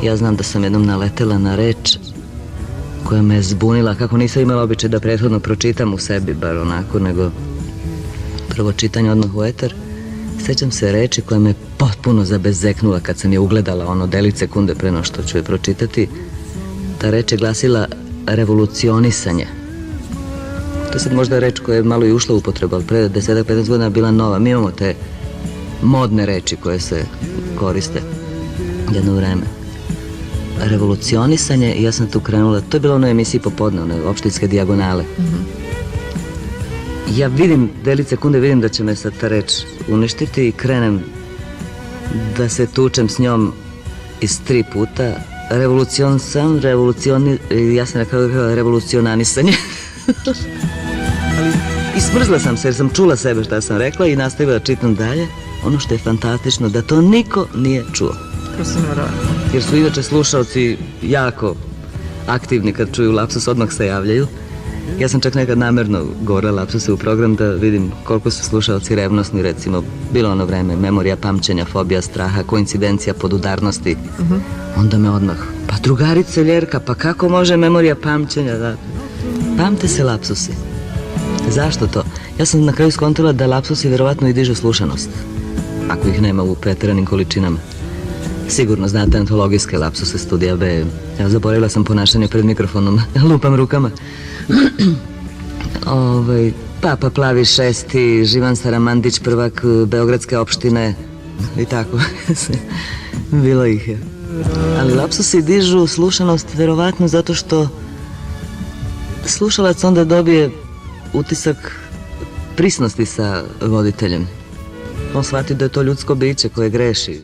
Ja znam da sam jednom naletela na reč koja me je zbunila, kako nisam imala običaj da prethodno pročitam u sebi, bar onako, nego prvo čitanje odmah u etar. Sećam se reči koja me potpuno zabezeknula kad sam je ugledala, ono, delić sekunde pre no što ću je pročitati. Ta reč je glasila revolucionisanje. To je sad možda reč koja je malo i ušla u upotrebu, ali pre 10-15 godina bila nova. Mi imamo te modne reči koje se koriste jedno vreme. Revolucionisanje, ja sam tu krenula, to je bilo u onoj emisiji popodne, one opštinske dijagonale. Ja vidim, delić sekunde vidim da će me sad ta reč uništiti i krenem da se tučem s njom iz 3 puta. Ja sam rekao revolucionanisanje. Ali ismrzla sam se jer sam čula sebe šta sam rekla i nastavila da čitam dalje. Ono što je fantastično, da to niko nije čuo. Jer su inače slušalci jako aktivni kad čuju lapsus, odmah se javljaju. Ja sam čak nekad namerno govorila lapsuse u program da vidim koliko su slušalci revnosni, recimo, bilo ono vreme, memorija pamćenja, fobija straha, koincidencija podudarnosti. Onda me odmah, pa drugarice Ljerka, pa kako može memorija pamćenja da... Pamte se lapsusi. Zašto to? Ja sam na kraju skontila da lapsusi verovatno i dižu slušanost, ako ih nema u preteranim količinama. Sigurno znate antologijske lapsuse Studija B. Evo, zaboravila sam ponašanje pred mikrofonom, lupam rukama. Papa Plavi šesti, Živan Saramandić, prvak Beogradske opštine i tako. Bilo ih je. Ali lapsusi dižu slušanost verovatno zato što slušalac onda dobije utisak prisnosti sa voditeljem. On shvati da je to ljudsko biće koje greši.